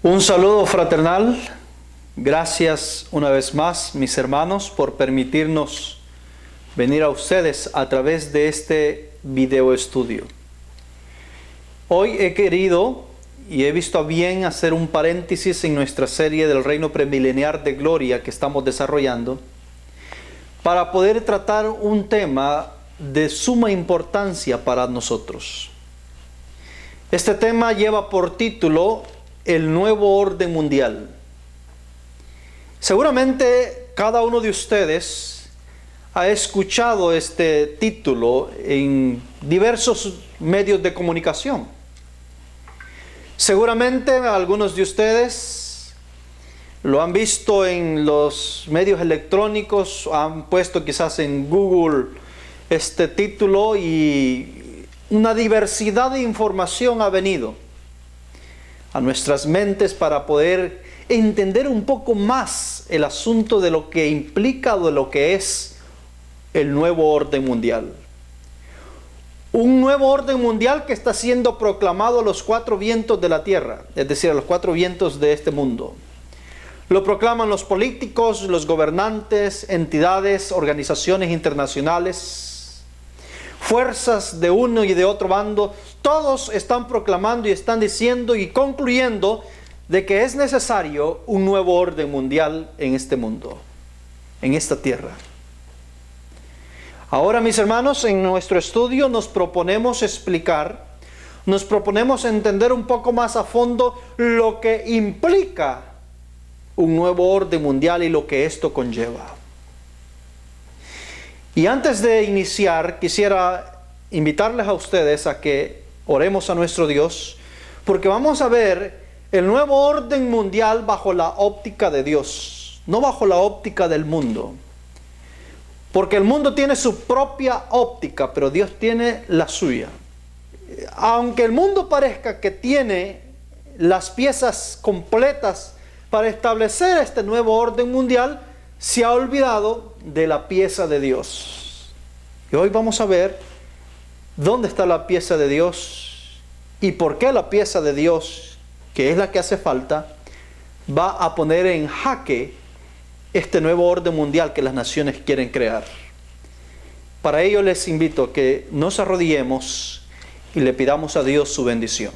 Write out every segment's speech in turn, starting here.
Un saludo fraternal. Gracias una vez más, mis hermanos, por permitirnos venir a ustedes a través de este video estudio. Hoy he querido y he visto a bien hacer un paréntesis en nuestra serie del reino premilenial de gloria que estamos desarrollando para poder tratar un tema de suma importancia para nosotros. Este tema lleva por título el nuevo orden mundial. Seguramente cada uno de ustedes ha escuchado este título en diversos medios de comunicación. Seguramente algunos de ustedes lo han visto en los medios electrónicos, han puesto quizás en Google este título y una diversidad de información ha venido a nuestras mentes para poder entender un poco más el asunto de lo que implica o de lo que es el nuevo orden mundial. Un nuevo orden mundial que está siendo proclamado a los cuatro vientos de la tierra, es decir, a los cuatro vientos de este mundo. Lo proclaman los políticos, los gobernantes, entidades, organizaciones internacionales, fuerzas de uno y de otro bando. Todos están proclamando y están diciendo y concluyendo de que es necesario un nuevo orden mundial en este mundo, en esta tierra. Ahora, mis hermanos, en nuestro estudio nos proponemos explicar, nos proponemos entender un poco más a fondo lo que implica un nuevo orden mundial y lo que esto conlleva. Y antes de iniciar, quisiera invitarles a ustedes a que oremos a nuestro Dios, porque vamos a ver el nuevo orden mundial bajo la óptica de Dios, no bajo la óptica del mundo. Porque el mundo tiene su propia óptica, pero Dios tiene la suya. Aunque el mundo parezca que tiene las piezas completas para establecer este nuevo orden mundial, se ha olvidado de la pieza de Dios. Y hoy vamos a ver dónde está la pieza de Dios y por qué la pieza de Dios, que es la que hace falta, va a poner en jaque este nuevo orden mundial que las naciones quieren crear. Para ello les invito a que nos arrodillemos y le pidamos a Dios su bendición.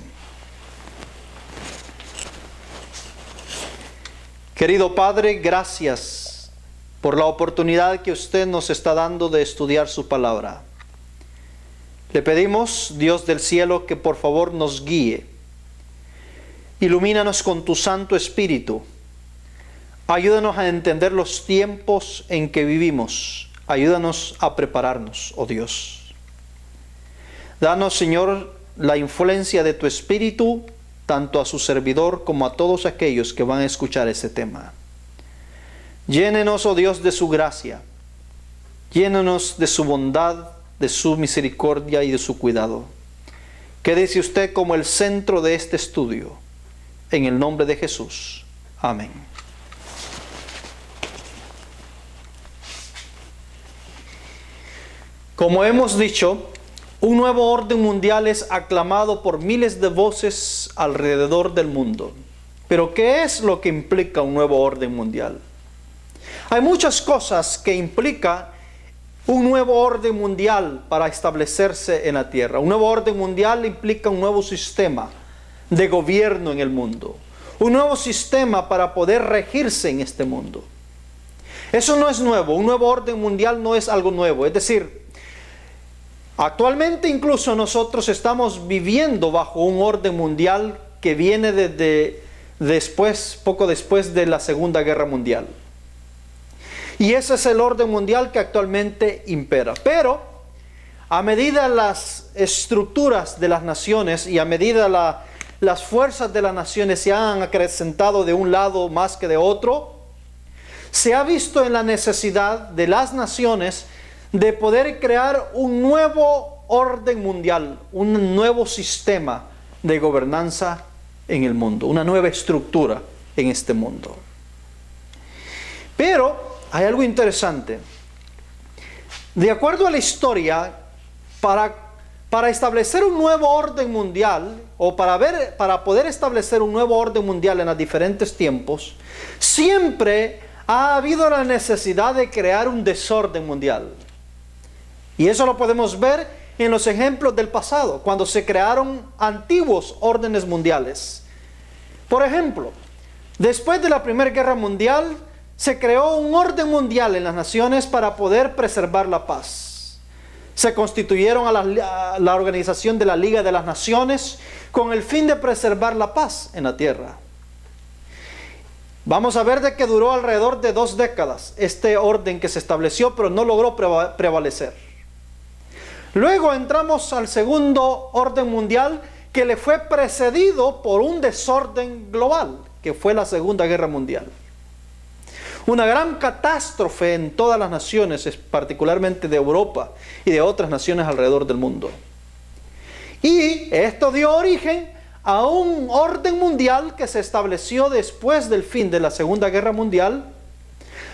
Querido Padre, gracias por la oportunidad que usted nos está dando de estudiar su palabra. Le pedimos, Dios del cielo, que por favor nos guíe. Ilumínanos con tu Santo Espíritu. Ayúdanos a entender los tiempos en que vivimos. Ayúdanos a prepararnos, oh Dios. Danos, Señor, la influencia de tu Espíritu, tanto a su servidor como a todos aquellos que van a escuchar este tema. Llénenos, oh Dios, de su gracia. Llénenos de su bondad, de su misericordia y de su cuidado. Quédese usted como el centro de este estudio. En el nombre de Jesús. Amén. Como hemos dicho, un nuevo orden mundial es aclamado por miles de voces alrededor del mundo. Pero ¿qué es lo que implica un nuevo orden mundial? Hay muchas cosas que implica un nuevo orden mundial para establecerse en la tierra. Un nuevo orden mundial implica un nuevo sistema de gobierno en el mundo. Un nuevo sistema para poder regirse en este mundo. Eso no es nuevo. Un nuevo orden mundial no es algo nuevo. Es decir, actualmente incluso nosotros estamos viviendo bajo un orden mundial que viene desde poco después de la Segunda Guerra Mundial. Y ese es el orden mundial que actualmente impera. Pero a medida las estructuras de las naciones y a medida las fuerzas de las naciones se han acrecentado de un lado más que de otro, se ha visto en la necesidad de las naciones de poder crear un nuevo orden mundial, un nuevo sistema de gobernanza en el mundo, una nueva estructura en este mundo. Pero hay algo interesante. De acuerdo a la historia, para para establecer un nuevo orden mundial, o para poder establecer un nuevo orden mundial en los diferentes tiempos, siempre ha habido la necesidad de crear un desorden mundial. Y eso lo podemos ver en los ejemplos del pasado, cuando se crearon antiguos órdenes mundiales. Por ejemplo, después de la Primera Guerra Mundial, se creó un orden mundial en las naciones para poder preservar la paz. Se constituyeron a la organización de la Liga de las Naciones con el fin de preservar la paz en la tierra. Vamos a ver de que duró alrededor de 2 décadas este orden que se estableció, pero no logró prevalecer. Luego entramos al segundo orden mundial, que le fue precedido por un desorden global, que fue la Segunda Guerra Mundial. Una gran catástrofe en todas las naciones, particularmente de Europa y de otras naciones alrededor del mundo. Y esto dio origen a un orden mundial que se estableció después del fin de la Segunda Guerra Mundial,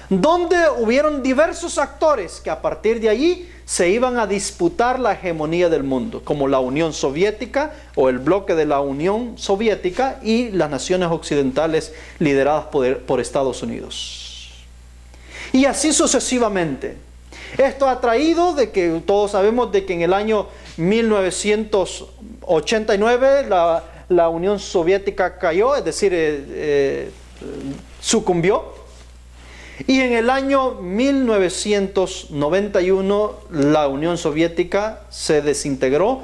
donde hubieron diversos actores que a partir de allí se iban a disputar la hegemonía del mundo, como la Unión Soviética o el bloque de la Unión Soviética y las naciones occidentales lideradas por Estados Unidos. Y así sucesivamente. Esto ha traído de que todos sabemos de que en el año 1989 la Unión Soviética cayó, es decir, sucumbió. Y en el año 1991 la Unión Soviética se desintegró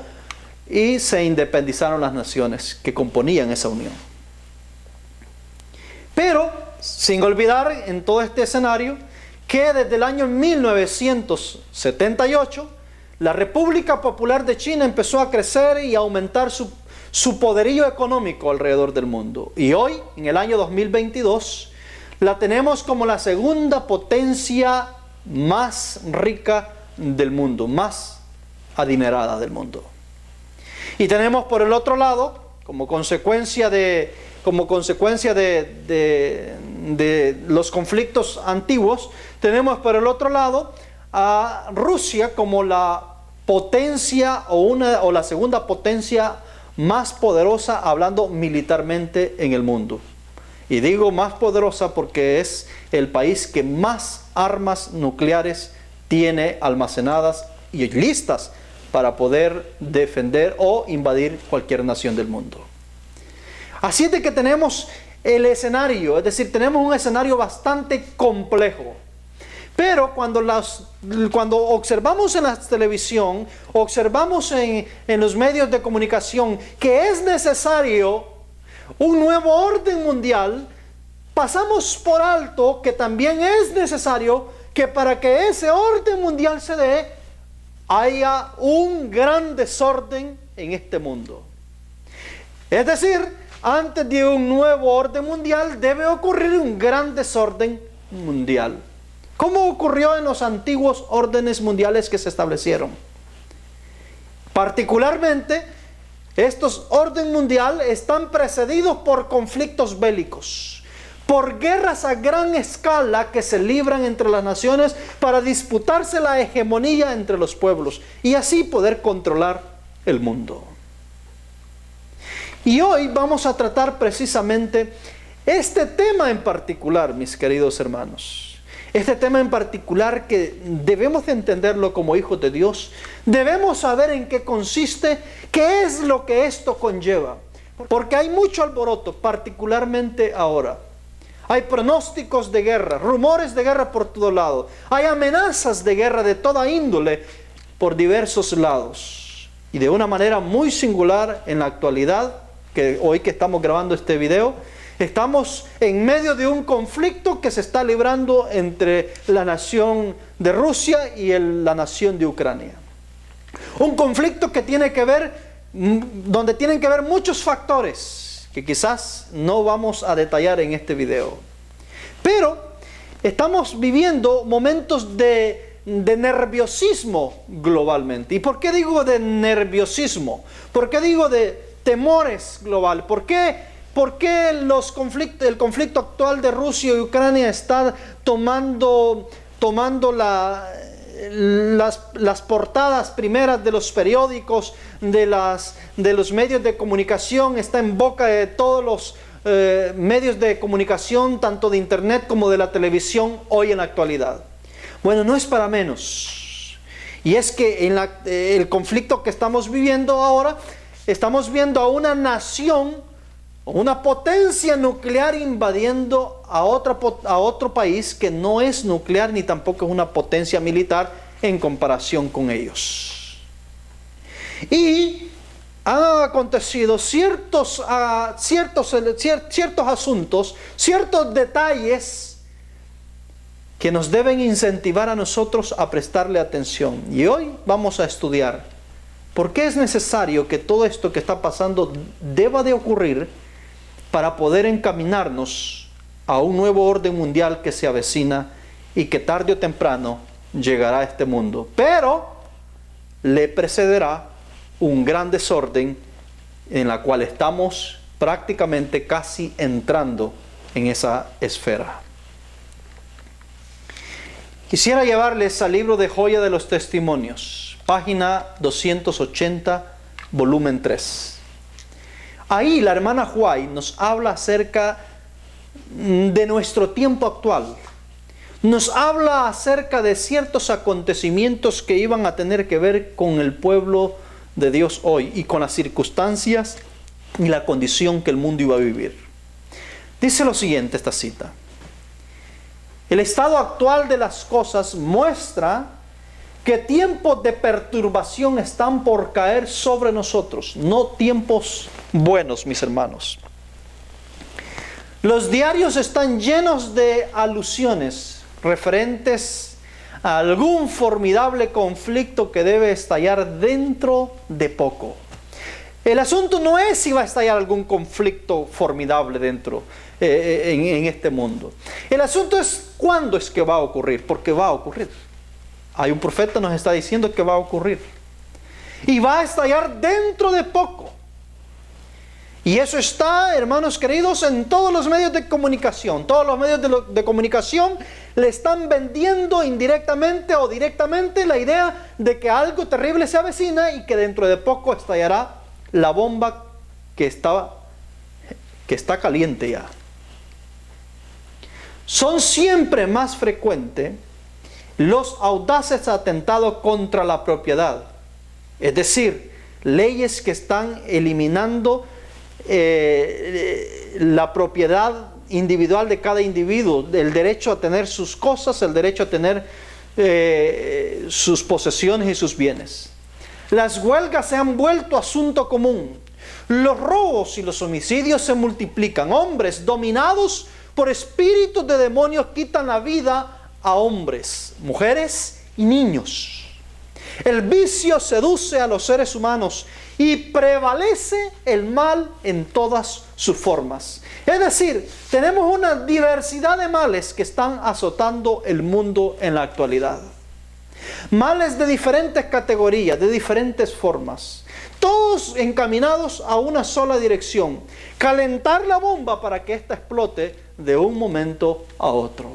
y se independizaron las naciones que componían esa unión. Pero, sin olvidar en todo este escenario, que desde el año 1978 la República Popular de China empezó a crecer y a aumentar su poderío económico alrededor del mundo. Y hoy, en el año 2022, la tenemos como la segunda potencia más rica del mundo, más adinerada del mundo. Y tenemos por el otro lado, como consecuencia de los conflictos antiguos, tenemos por el otro lado a Rusia como la potencia o la segunda potencia más poderosa hablando militarmente en el mundo. Y digo más poderosa porque es el país que más armas nucleares tiene almacenadas y listas para poder defender o invadir cualquier nación del mundo. Así es de que tenemos el escenario, es decir, tenemos un escenario bastante complejo. Pero cuando observamos en la televisión, observamos en los medios de comunicación que es necesario un nuevo orden mundial, pasamos por alto que también es necesario que para que ese orden mundial se dé, haya un gran desorden en este mundo. Es decir, antes de un nuevo orden mundial debe ocurrir un gran desorden mundial. ¿Cómo ocurrió en los antiguos órdenes mundiales que se establecieron? Particularmente, estos órdenes mundiales están precedidos por conflictos bélicos, por guerras a gran escala que se libran entre las naciones para disputarse la hegemonía entre los pueblos y así poder controlar el mundo. Y hoy vamos a tratar precisamente este tema en particular, mis queridos hermanos. Este tema en particular que debemos de entenderlo como hijos de Dios. Debemos saber en qué consiste, qué es lo que esto conlleva. Porque hay mucho alboroto, particularmente ahora. Hay pronósticos de guerra, rumores de guerra por todo lado. Hay amenazas de guerra de toda índole por diversos lados. Y de una manera muy singular en la actualidad, que hoy que estamos grabando este video, estamos en medio de un conflicto que se está librando entre la nación de Rusia y la nación de Ucrania. Un conflicto que tiene que ver, donde tienen que ver muchos factores que quizás no vamos a detallar en este video. Pero estamos viviendo momentos de nerviosismo globalmente. ¿Y por qué digo de nerviosismo? ¿Por qué digo de temores global? ¿Por qué el conflicto actual de Rusia y Ucrania está tomando las portadas primeras de los periódicos, de los medios de comunicación, está en boca de todos los medios de comunicación, tanto de internet como de la televisión hoy en la actualidad. Bueno, no es para menos. Y es que en el conflicto que estamos viviendo ahora, estamos viendo a una nación, una potencia nuclear invadiendo a otro país que no es nuclear ni tampoco es una potencia militar en comparación con ellos. Y han acontecido ciertos asuntos, ciertos detalles que nos deben incentivar a nosotros a prestarle atención. Y hoy vamos a estudiar por qué es necesario que todo esto que está pasando deba de ocurrir para poder encaminarnos a un nuevo orden mundial que se avecina y que tarde o temprano llegará a este mundo. Pero le precederá un gran desorden en la cual estamos prácticamente casi entrando en esa esfera. Quisiera llevarles al libro de Joya de los Testimonios, página 280, volumen 3. Ahí la hermana White nos habla acerca de nuestro tiempo actual. Nos habla acerca de ciertos acontecimientos que iban a tener que ver con el pueblo de Dios hoy y con las circunstancias y la condición que el mundo iba a vivir. Dice lo siguiente esta cita: el estado actual de las cosas muestra que tiempos de perturbación están por caer sobre nosotros, no tiempos buenos, mis hermanos. Los diarios están llenos de alusiones referentes a algún formidable conflicto que debe estallar dentro de poco. El asunto no es si va a estallar algún conflicto formidable dentro en este mundo. El asunto es cuándo es que va a ocurrir, porque va a ocurrir. Hay un profeta que nos está diciendo que va a ocurrir. Y va a estallar dentro de poco. Y eso está, hermanos queridos, en todos los medios de comunicación. Todos los medios de comunicación le están vendiendo indirectamente o directamente la idea de que algo terrible se avecina y que dentro de poco estallará la bomba que está caliente ya. Son siempre más frecuentes los audaces atentados contra la propiedad, es decir, leyes que están eliminando la propiedad individual de cada individuo, el derecho a tener sus cosas, el derecho a tener sus posesiones y sus bienes. Las huelgas se han vuelto asunto común. Los robos y los homicidios se multiplican. Hombres dominados por espíritus de demonios quitan la vida a hombres, mujeres y niños. El vicio seduce a los seres humanos y prevalece el mal en todas sus formas. Es decir, tenemos una diversidad de males que están azotando el mundo en la actualidad. Males de diferentes categorías, de diferentes formas, todos encaminados a una sola dirección: calentar la bomba para que ésta explote de un momento a otro.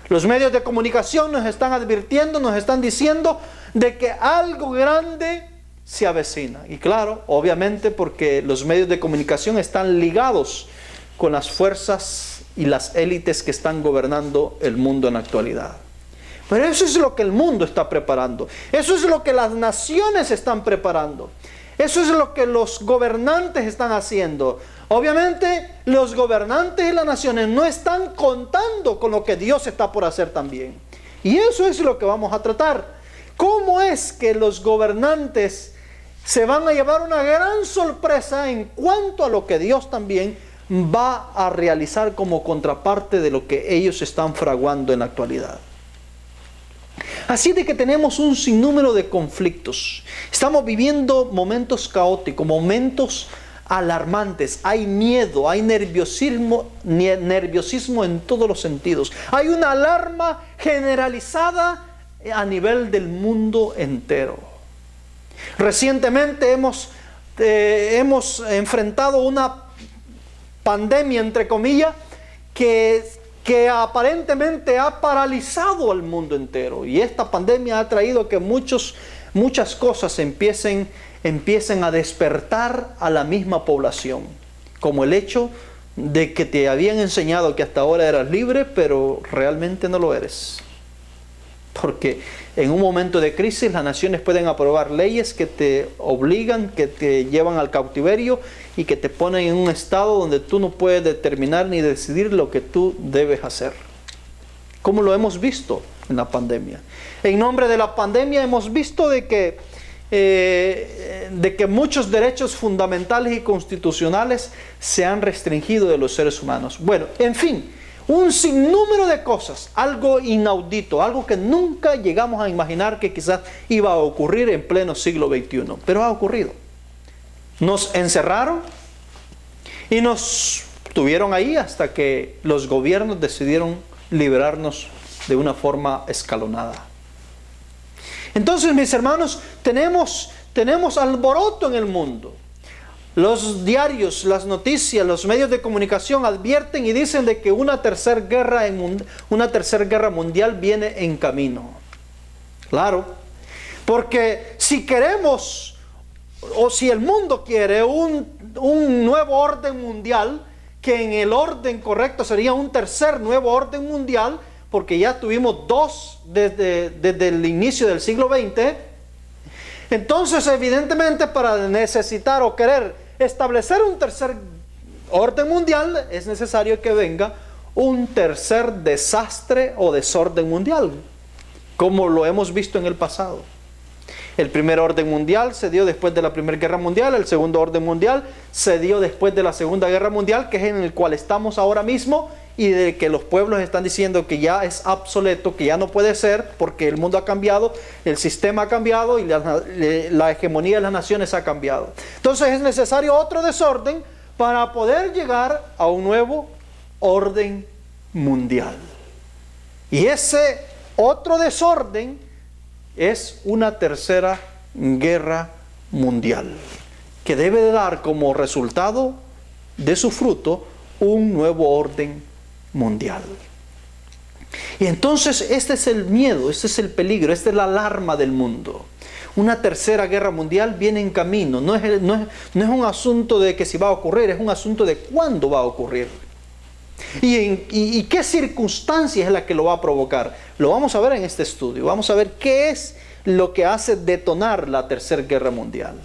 Los medios de comunicación nos están advirtiendo, nos están diciendo de que algo grande se avecina. Y claro, obviamente porque los medios de comunicación están ligados con las fuerzas y las élites que están gobernando el mundo en la actualidad. Pero eso es lo que el mundo está preparando. Eso es lo que las naciones están preparando. Eso es lo que los gobernantes están haciendo. Obviamente, los gobernantes y las naciones no están contando con lo que Dios está por hacer también. Y eso es lo que vamos a tratar. ¿Cómo es que los gobernantes se van a llevar una gran sorpresa en cuanto a lo que Dios también va a realizar como contraparte de lo que ellos están fraguando en la actualidad? Así de que tenemos un sinnúmero de conflictos. Estamos viviendo momentos caóticos, momentos alarmantes. Hay miedo, hay nerviosismo en todos los sentidos. Hay una alarma generalizada a nivel del mundo entero. Recientemente hemos enfrentado una pandemia, entre comillas, que que aparentemente ha paralizado al mundo entero. Y esta pandemia ha traído que muchas cosas empiecen a despertar a la misma población, como el hecho de que te habían enseñado que hasta ahora eras libre, pero realmente no lo eres. Porque en un momento de crisis las naciones pueden aprobar leyes que te obligan, que te llevan al cautiverio y que te ponen en un estado donde tú no puedes determinar ni decidir lo que tú debes hacer. Como lo hemos visto en la pandemia. En nombre de la pandemia hemos visto de que muchos derechos fundamentales y constitucionales se han restringido de los seres humanos. Bueno, en fin, un sinnúmero de cosas, algo inaudito, algo que nunca llegamos a imaginar que quizás iba a ocurrir en pleno siglo XXI, pero ha ocurrido. Nos encerraron y nos tuvieron ahí hasta que los gobiernos decidieron liberarnos de una forma escalonada. Entonces, mis hermanos, tenemos alboroto en el mundo. Los diarios, las noticias, los medios de comunicación advierten y dicen de que una tercera guerra mundial viene en camino. Claro, porque si queremos, o si el mundo quiere un nuevo orden mundial, que en el orden correcto sería un tercer nuevo orden mundial, porque ya tuvimos dos desde el inicio del siglo XX, entonces evidentemente para necesitar o querer establecer un tercer orden mundial es necesario que venga un tercer desastre o desorden mundial, como lo hemos visto en el pasado. El primer orden mundial se dio después de la Primera Guerra Mundial, el segundo orden mundial se dio después de la Segunda Guerra Mundial, que es en el cual estamos ahora mismo, y de que los pueblos están diciendo que ya es obsoleto, que ya no puede ser, porque el mundo ha cambiado, el sistema ha cambiado y la hegemonía de las naciones ha cambiado. Entonces es necesario otro desorden para poder llegar a un nuevo orden mundial. Y ese otro desorden es una tercera guerra mundial, que debe de dar como resultado de su fruto un nuevo orden mundial. Y entonces este es el miedo, este es el peligro, esta es la alarma del mundo. Una tercera guerra mundial viene en camino. No es un asunto de que si va a ocurrir, es un asunto de cuándo va a ocurrir. ¿Y qué circunstancia es la que lo va a provocar? Lo vamos a ver en este estudio. Vamos a ver qué es lo que hace detonar la tercera guerra mundial.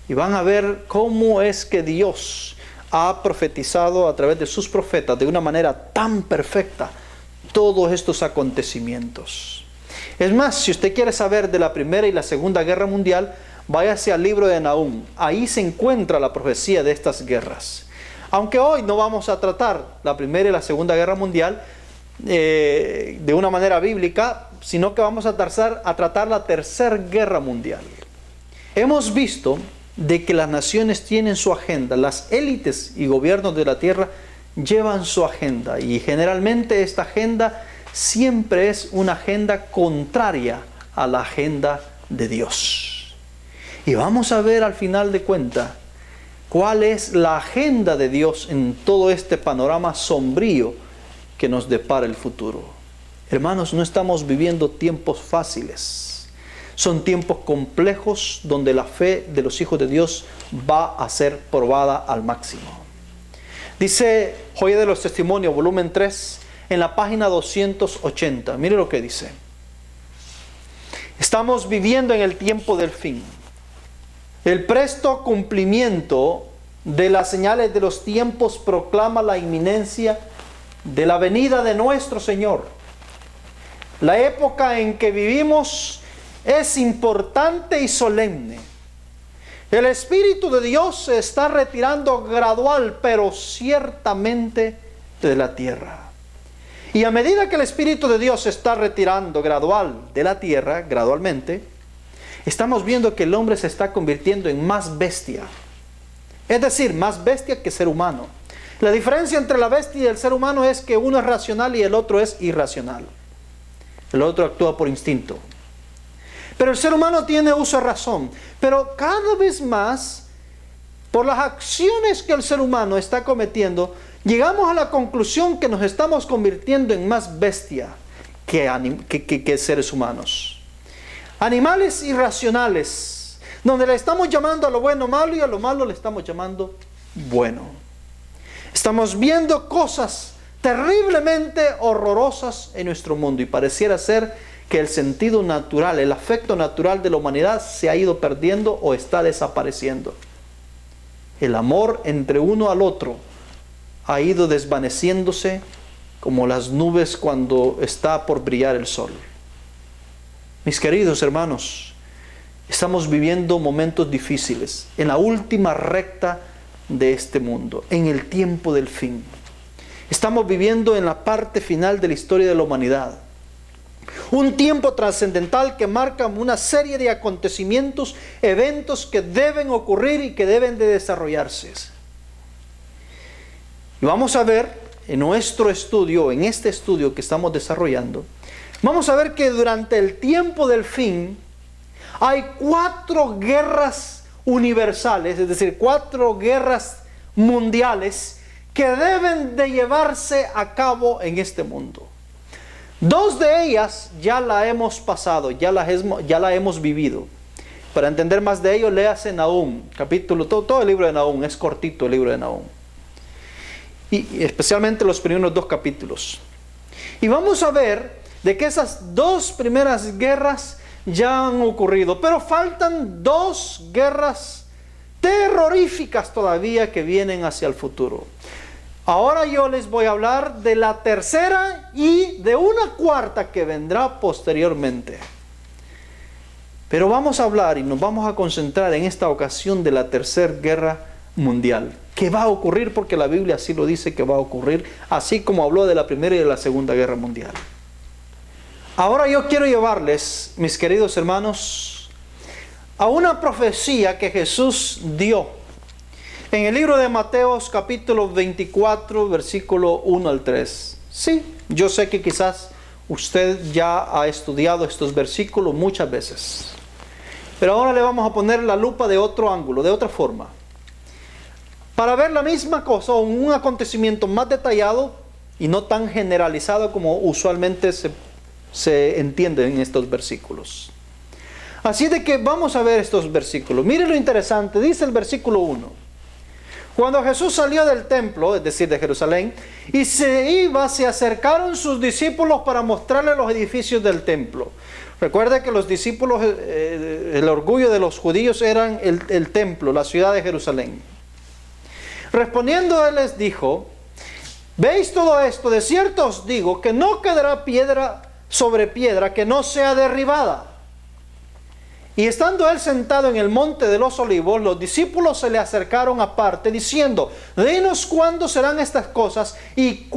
Y van a ver cómo es que Dios ha profetizado a través de sus profetas de una manera tan perfecta todos estos acontecimientos. Es más, si usted quiere saber de la Primera y la Segunda Guerra Mundial, váyase al libro de Nahum. Ahí se encuentra la profecía de estas guerras. Aunque hoy no vamos a tratar la Primera y la Segunda Guerra Mundial de una manera bíblica, sino que vamos a tratar la Tercera Guerra Mundial. Hemos visto de que las naciones tienen su agenda, las élites y gobiernos de la tierra llevan su agenda, y generalmente esta agenda siempre es una agenda contraria a la agenda de Dios. Y vamos a ver al final de cuentas cuál es la agenda de Dios en todo este panorama sombrío que nos depara el futuro. Hermanos, no estamos viviendo tiempos fáciles. Son tiempos complejos donde la fe de los hijos de Dios va a ser probada al máximo. Dice Joya de los Testimonios, volumen 3, en la página 280. Mire lo que dice. Estamos viviendo en el tiempo del fin. El presto cumplimiento de las señales de los tiempos proclama la inminencia de la venida de nuestro Señor. La época en que vivimos es importante y solemne. El Espíritu de Dios se está retirando gradual, pero ciertamente de la tierra. Y a medida que el Espíritu de Dios se está retirando gradual de la tierra, gradualmente, estamos viendo que el hombre se está convirtiendo en más bestia. Es decir, más bestia que ser humano. La diferencia entre la bestia y el ser humano es que uno es racional y el otro es irracional. El otro actúa por instinto. Pero el ser humano tiene uso de razón. Pero cada vez más por las acciones que el ser humano está cometiendo, llegamos a la conclusión que nos estamos convirtiendo en más bestia que seres humanos. Animales irracionales, donde le estamos llamando a lo bueno malo y a lo malo le estamos llamando bueno. Estamos viendo cosas terriblemente horrorosas en nuestro mundo y pareciera ser que el sentido natural, el afecto natural de la humanidad se ha ido perdiendo o está desapareciendo. El amor entre uno al otro ha ido desvaneciéndose como las nubes cuando está por brillar el sol. Mis queridos hermanos, estamos viviendo momentos difíciles, en la última recta de este mundo, en el tiempo del fin. Estamos viviendo en la parte final de la historia de la humanidad. Un tiempo trascendental que marca una serie de acontecimientos, eventos que deben ocurrir y que deben de desarrollarse. Y vamos a ver en nuestro estudio, en este estudio que estamos desarrollando, vamos a ver que durante el tiempo del fin hay 4 guerras universales, es decir, 4 guerras mundiales que deben de llevarse a cabo en este mundo. 2 de ellas ya la hemos pasado, ya la hemos vivido. Para entender más de ello, léase Nahum, todo el libro de Nahum, es cortito el libro de Nahum. Y especialmente los primeros 2 capítulos. Y vamos a ver de que esas 2 primeras guerras ya han ocurrido, pero faltan 2 guerras terroríficas todavía que vienen hacia el futuro. Ahora yo les voy a hablar de la tercera y de una cuarta que vendrá posteriormente. Pero vamos a hablar y nos vamos a concentrar en esta ocasión de la tercera guerra mundial, que va a ocurrir porque la Biblia así lo dice que va a ocurrir, así como habló de la primera y de la segunda guerra mundial. Ahora yo quiero llevarles, mis queridos hermanos, a una profecía que Jesús dio en el libro de Mateos capítulo 24, versículo 1 al 3. Sí, yo sé que quizás usted ya ha estudiado estos versículos muchas veces. Pero ahora le vamos a poner la lupa de otro ángulo, de otra forma. Para ver la misma cosa o un acontecimiento más detallado y no tan generalizado como usualmente se entiende en estos versículos. Así de que vamos a ver estos versículos. Miren lo interesante, dice el versículo 1. Cuando Jesús salió del templo, es decir, de Jerusalén, y se acercaron sus discípulos para mostrarle los edificios del templo. Recuerde que los discípulos, el orgullo de los judíos eran el templo, la ciudad de Jerusalén. Respondiendo él les dijo: ¿veis todo esto? De cierto os digo que no quedará piedra sobre piedra que no sea derribada. Y estando él sentado en el monte de los olivos, los discípulos se le acercaron aparte, diciendo: dinos cuándo serán estas cosas y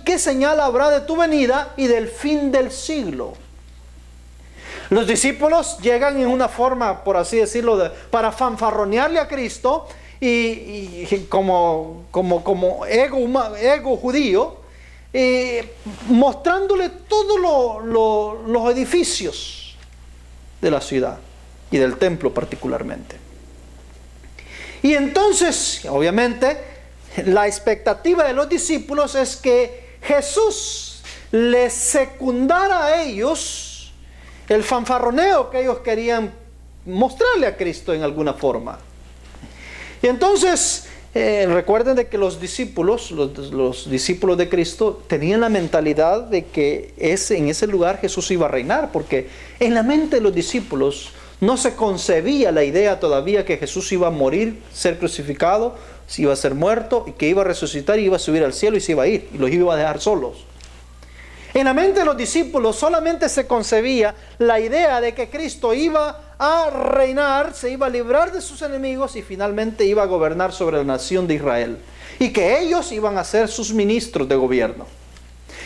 qué señal habrá de tu venida y del fin del siglo. Los discípulos llegan en una forma, por así decirlo, para fanfarronearle a Cristo y como ego judío, mostrándole todos los edificios de la ciudad y del templo particularmente. Y entonces, obviamente, la expectativa de los discípulos es que Jesús les secundara a ellos el fanfarroneo que ellos querían mostrarle a Cristo en alguna forma. Y entonces, recuerden de que los discípulos de Cristo tenían la mentalidad de que en ese lugar Jesús iba a reinar, porque en la mente de los discípulos no se concebía la idea todavía que Jesús iba a morir, ser crucificado, iba a ser muerto, y que iba a resucitar y iba a subir al cielo y se iba a ir, y los iba a dejar solos. En la mente de los discípulos solamente se concebía la idea de que Cristo iba a reinar, se iba a librar de sus enemigos y finalmente iba a gobernar sobre la nación de Israel. Y que ellos iban a ser sus ministros de gobierno.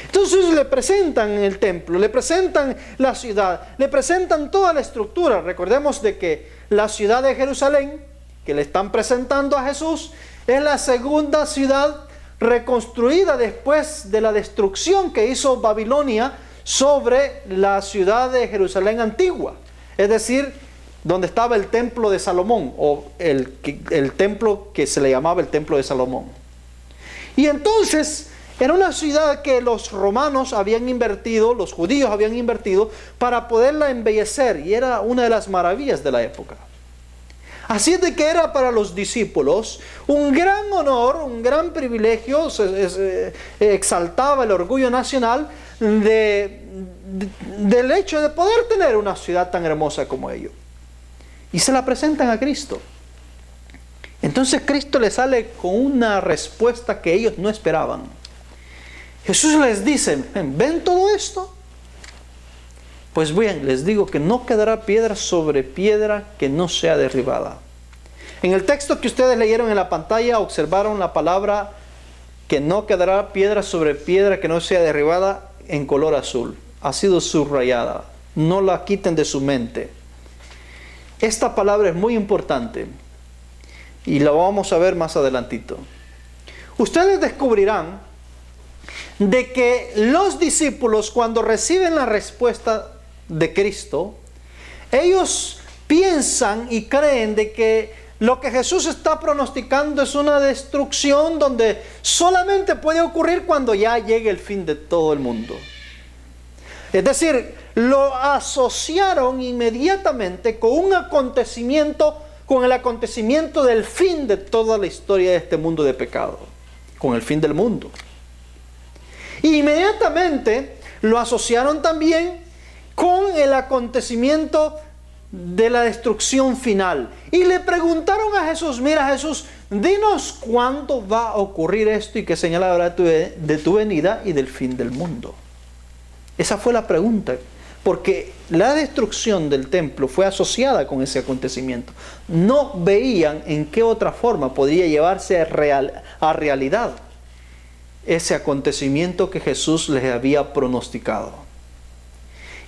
Entonces le presentan el templo, le presentan la ciudad, le presentan toda la estructura. Recordemos de que la ciudad de Jerusalén, que le están presentando a Jesús, es la segunda ciudad reconstruida después de la destrucción que hizo Babilonia sobre la ciudad de Jerusalén antigua. Es decir, donde estaba el templo de Salomón, o el templo que se le llamaba el templo de Salomón. Y entonces era una ciudad que los romanos habían invertido, los judíos habían invertido para poderla embellecer, y era una de las maravillas de la época. Así es de que era para los discípulos un gran honor, un gran privilegio, exaltaba el orgullo nacional del hecho de poder tener una ciudad tan hermosa como ellos. Y se la presentan a Cristo. Entonces Cristo les sale con una respuesta que ellos no esperaban. Jesús les dice, ¿ven todo esto? Pues bien, les digo que no quedará piedra sobre piedra que no sea derribada. En el texto que ustedes leyeron en la pantalla, observaron la palabra que no quedará piedra sobre piedra que no sea derribada en color azul. Ha sido subrayada. No la quiten de su mente. Esta palabra es muy importante y la vamos a ver más adelantito. Ustedes descubrirán de que los discípulos, cuando reciben la respuesta de Cristo, ellos piensan y creen de que lo que Jesús está pronosticando es una destrucción donde solamente puede ocurrir cuando ya llegue el fin de todo el mundo. Es decir, lo asociaron inmediatamente con un acontecimiento, con el acontecimiento del fin de toda la historia de este mundo de pecado, con el fin del mundo. Y inmediatamente lo asociaron también con el acontecimiento de la destrucción final. Y le preguntaron a Jesús, mira Jesús, dinos cuándo va a ocurrir esto y qué señal habrá de tu venida y del fin del mundo. Esa fue la pregunta, porque la destrucción del templo fue asociada con ese acontecimiento. No veían en qué otra forma podría llevarse a realidad ese acontecimiento que Jesús les había pronosticado.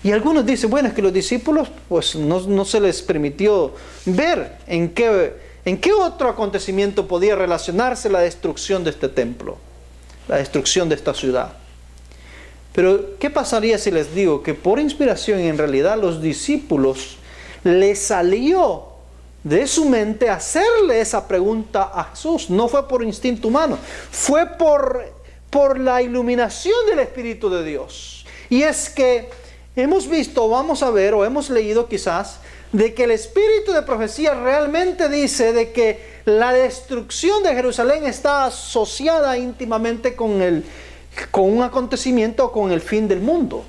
Y algunos dicen, bueno, es que los discípulos pues no se les permitió ver en qué otro acontecimiento podía relacionarse la destrucción de este templo, la destrucción de esta ciudad. Pero, ¿qué pasaría si les digo que por inspiración en realidad los discípulos les salió de su mente hacerle esa pregunta a Jesús? No fue por instinto humano, fue por la iluminación del Espíritu de Dios. Y es que hemos visto, vamos a ver, o hemos leído quizás, de que el espíritu de profecía realmente dice de que la destrucción de Jerusalén está asociada íntimamente con un acontecimiento, con el fin del mundo.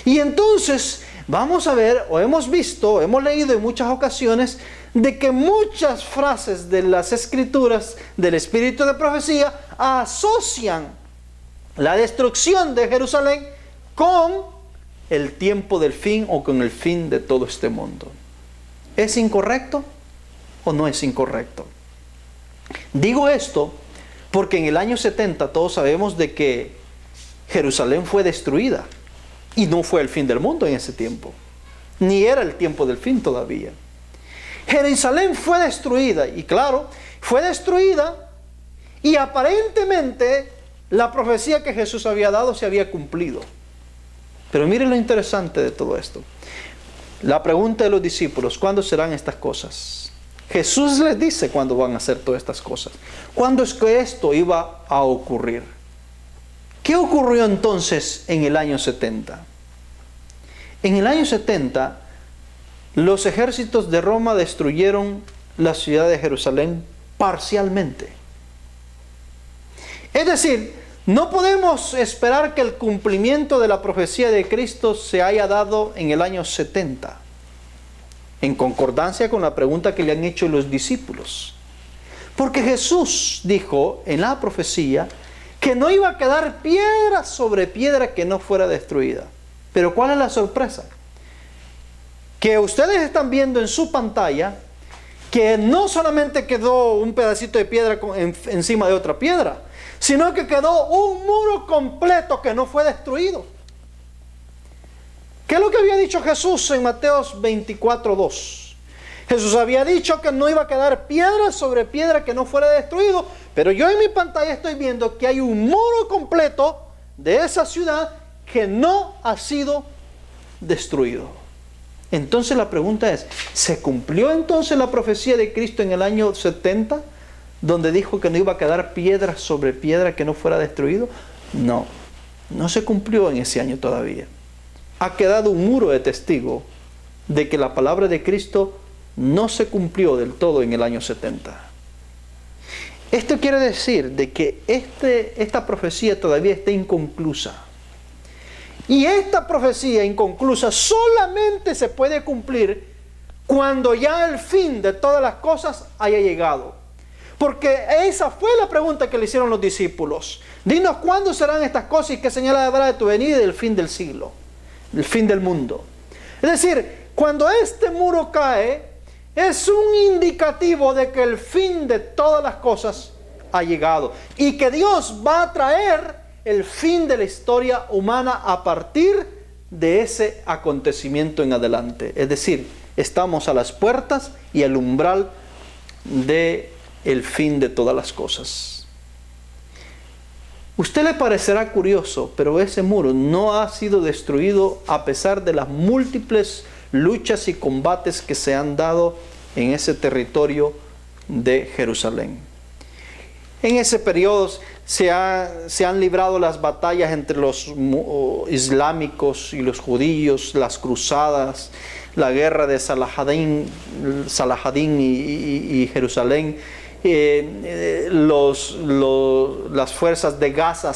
Y entonces vamos a ver, o hemos visto, hemos leído en muchas ocasiones, de que muchas frases de las escrituras del espíritu de profecía asocian la destrucción de Jerusalén con el tiempo del fin o con el fin de todo este mundo. ¿Es incorrecto o no es incorrecto? Digo esto porque en el año 70 todos sabemos de que Jerusalén fue destruida y no fue el fin del mundo en ese tiempo, ni era el tiempo del fin todavía. Jerusalén fue destruida, y claro, fue destruida y aparentemente la profecía que Jesús había dado se había cumplido. Pero miren lo interesante de todo esto. La pregunta de los discípulos, ¿cuándo serán estas cosas? Jesús les dice cuándo van a hacer todas estas cosas. ¿Cuándo es que esto iba a ocurrir? ¿Qué ocurrió entonces en el año 70? En el año 70, los ejércitos de Roma destruyeron la ciudad de Jerusalén parcialmente. Es decir, no podemos esperar que el cumplimiento de la profecía de Cristo se haya dado en el año 70, en concordancia con la pregunta que le han hecho los discípulos. Porque Jesús dijo en la profecía que no iba a quedar piedra sobre piedra que no fuera destruida. Pero ¿cuál es la sorpresa? Que ustedes están viendo en su pantalla que no solamente quedó un pedacito de piedra encima de otra piedra, sino que quedó un muro completo que no fue destruido. ¿Qué es lo que había dicho Jesús en Mateo 24:2? Jesús había dicho que no iba a quedar piedra sobre piedra que no fuera destruido, pero yo en mi pantalla estoy viendo que hay un muro completo de esa ciudad que no ha sido destruido. Entonces la pregunta es, ¿se cumplió entonces la profecía de Cristo en el año 70? Donde dijo que no iba a quedar piedra sobre piedra que no fuera destruido. No, no se cumplió en ese año todavía. Ha quedado un muro de testigo de que la palabra de Cristo no se cumplió del todo en el año 70. Esto quiere decir de que esta profecía todavía está inconclusa. Y esta profecía inconclusa solamente se puede cumplir cuando ya el fin de todas las cosas haya llegado. Porque esa fue la pregunta que le hicieron los discípulos. Dinos cuándo serán estas cosas y qué señal habrá de tu venida y del fin del siglo, el fin del mundo. Es decir, cuando este muro cae, es un indicativo de que el fin de todas las cosas ha llegado. Y que Dios va a traer el fin de la historia humana a partir de ese acontecimiento en adelante. Es decir, estamos a las puertas y al umbral de el fin de todas las cosas. Usted le parecerá curioso, pero ese muro no ha sido destruido a pesar de las múltiples luchas y combates que se han dado en ese territorio de Jerusalén. En ese periodo se han librado las batallas entre los islámicos y los judíos, las cruzadas, la guerra de Salahadín y Jerusalén. Las fuerzas de Gaza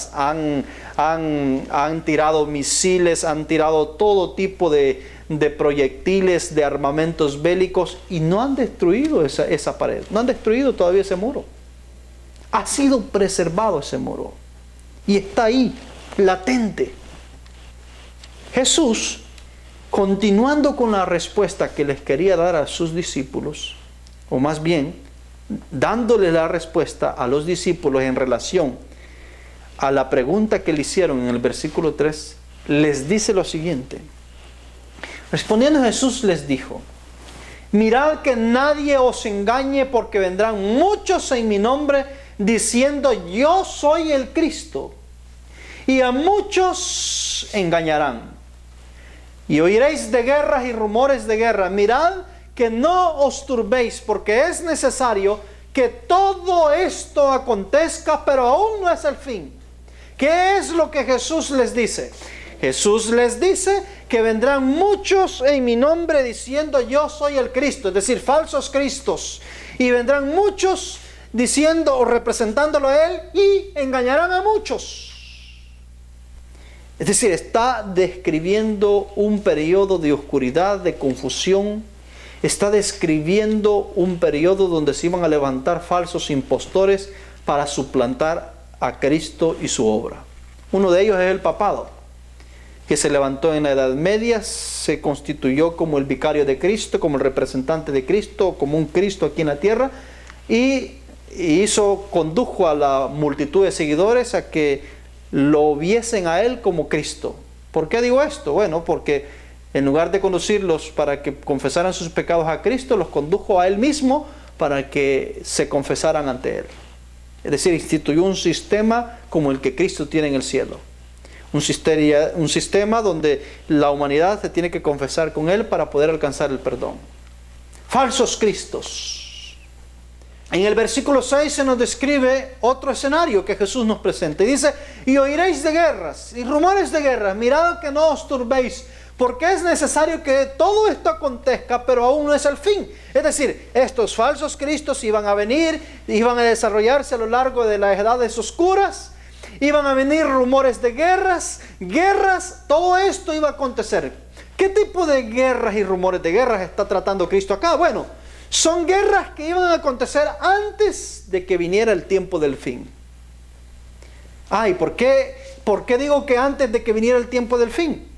han tirado misiles, han tirado todo tipo de proyectiles, de armamentos bélicos, y no han destruido esa pared, no han destruido todavía ese muro. Ha sido preservado ese muro y está ahí, latente. Jesús, continuando con la respuesta que les quería dar a sus discípulos, o más bien, dándole la respuesta a los discípulos en relación a la pregunta que le hicieron en el versículo 3, les dice lo siguiente. Respondiendo Jesús les dijo: mirad que nadie os engañe, porque vendrán muchos en mi nombre diciendo yo soy el Cristo, y a muchos engañarán. Y oiréis de guerras y rumores de guerra. Mirad que no os turbéis, porque es necesario que todo esto acontezca, pero aún no es el fin. ¿Qué es lo que Jesús les dice? Jesús les dice que vendrán muchos en mi nombre diciendo yo soy el Cristo, es decir, falsos cristos, y vendrán muchos diciendo o representándolo a Él y engañarán a muchos. Es decir, está describiendo un periodo de oscuridad, de confusión. Está describiendo un periodo donde se iban a levantar falsos impostores para suplantar a Cristo y su obra. Uno de ellos es el papado, que se levantó en la Edad Media, se constituyó como el vicario de Cristo, como el representante de Cristo, como un Cristo aquí en la tierra, y condujo a la multitud de seguidores a que lo viesen a él como Cristo. ¿Por qué digo esto? Bueno, porque en lugar de conducirlos para que confesaran sus pecados a Cristo, los condujo a él mismo para que se confesaran ante él. Es decir, instituyó un sistema como el que Cristo tiene en el cielo. Un sistema donde la humanidad se tiene que confesar con él para poder alcanzar el perdón. Falsos cristos. En el versículo 6 se nos describe otro escenario que Jesús nos presenta. Y dice, y oiréis de guerras y rumores de guerras. Mirad que no os turbéis, porque es necesario que todo esto acontezca, pero aún no es el fin. Es decir, estos falsos cristos iban a venir, iban a desarrollarse a lo largo de las edades oscuras, iban a venir rumores de guerras, todo esto iba a acontecer. ¿Qué tipo de guerras y rumores de guerras está tratando Cristo acá? Bueno, son guerras que iban a acontecer antes de que viniera el tiempo del fin. ¿Y por qué digo que antes de que viniera el tiempo del fin?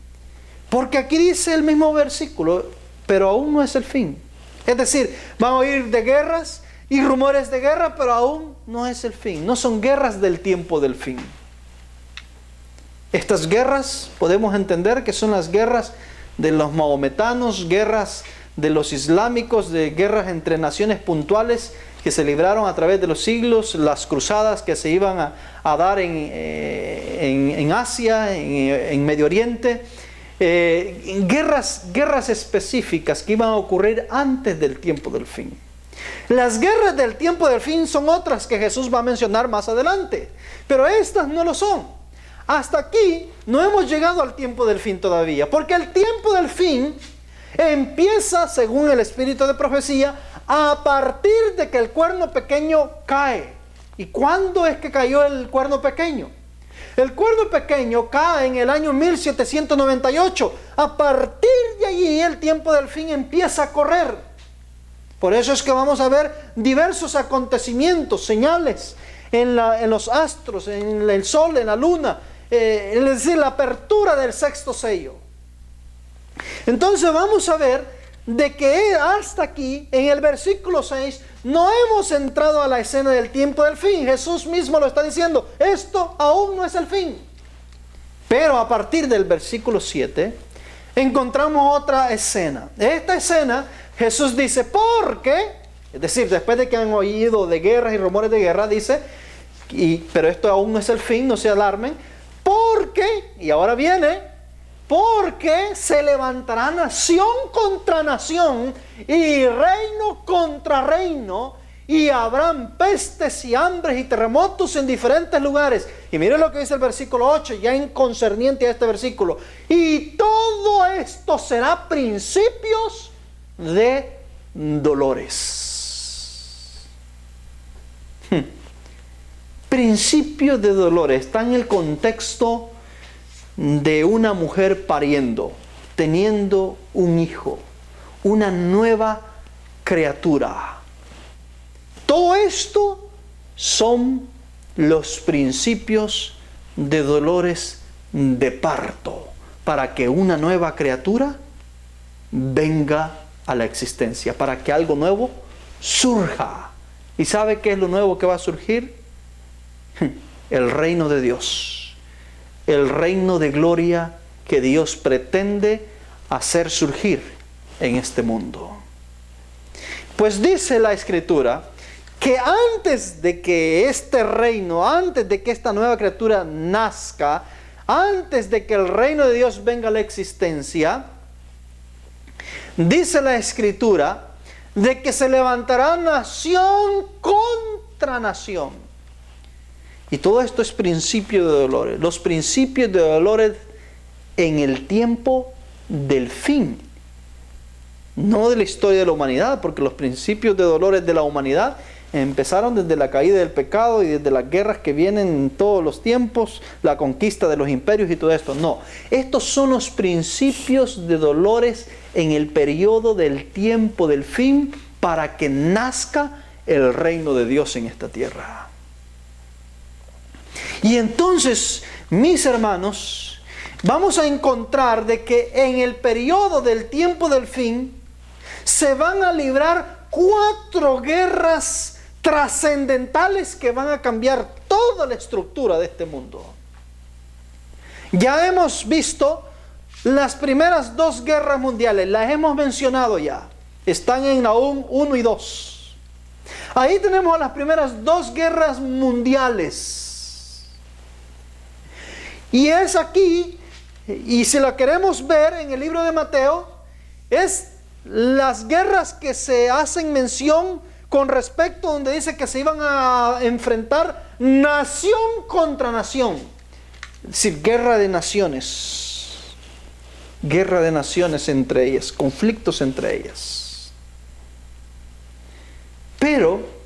Porque aquí dice el mismo versículo, pero aún no es el fin. Es decir, van a oír de guerras y rumores de guerra, pero aún no es el fin. No son guerras del tiempo del fin. Estas guerras podemos entender que son las guerras de los mahometanos, guerras de los islámicos, de guerras entre naciones puntuales que se libraron a través de los siglos, las cruzadas que se iban a dar en Asia, en Medio Oriente, guerras específicas que iban a ocurrir antes del tiempo del fin. Las guerras del tiempo del fin son otras que Jesús va a mencionar más adelante, pero estas no lo son. Hasta aquí no hemos llegado al tiempo del fin todavía, porque el tiempo del fin empieza, según el espíritu de profecía, a partir de que el cuerno pequeño cae. ¿Y cuándo es que cayó el cuerno pequeño? El cuerno pequeño cae en el año 1798. A partir de allí el tiempo del fin empieza a correr. Por eso es que vamos a ver diversos acontecimientos, señales en los astros, en el sol, en la luna, es decir, la apertura del sexto sello. Entonces vamos a ver de que hasta aquí, en el versículo 6, no hemos entrado a la escena del tiempo del fin. Jesús mismo lo está diciendo, esto aún no es el fin. Pero a partir del versículo 7, encontramos otra escena. Esta escena, Jesús dice, porque, es decir, después de que han oído de guerras y rumores de guerra, dice, pero esto aún no es el fin, no se alarmen, porque, y ahora viene, porque se levantará nación contra nación y reino contra reino, y habrán pestes y hambres y terremotos en diferentes lugares. Y miren lo que dice el versículo 8, ya en concerniente a este versículo. Y todo esto será principios de dolores. Principios de dolores. Está en el contexto de una mujer pariendo, teniendo un hijo, una nueva criatura. Todo esto son los principios de dolores de parto, para que una nueva criatura venga a la existencia, para que algo nuevo surja. ¿Y sabe qué es lo nuevo que va a surgir? El reino de Dios. El reino de gloria que Dios pretende hacer surgir en este mundo. Pues dice la Escritura que antes de que este reino, antes de que esta nueva criatura nazca, antes de que el reino de Dios venga a la existencia, dice la Escritura de que se levantará nación contra nación. Y todo esto es principio de dolores. Los principios de dolores en el tiempo del fin. No de la historia de la humanidad, porque los principios de dolores de la humanidad empezaron desde la caída del pecado y desde las guerras que vienen en todos los tiempos, la conquista de los imperios y todo esto. No, estos son los principios de dolores en el periodo del tiempo del fin, para que nazca el reino de Dios en esta tierra. Y entonces, mis hermanos, vamos a encontrar de que en el periodo del tiempo del fin se van a librar 4 guerras trascendentales que van a cambiar toda la estructura de este mundo. Ya hemos visto las primeras 2 guerras mundiales, las hemos mencionado ya. Están en Nahum 1 y 2. Ahí tenemos las primeras 2 guerras mundiales. Y es aquí, y si la queremos ver en el libro de Mateo, es las guerras que se hacen mención con respecto donde dice que se iban a enfrentar nación contra nación. Es decir, guerra de naciones entre ellas, conflictos entre ellas. Pero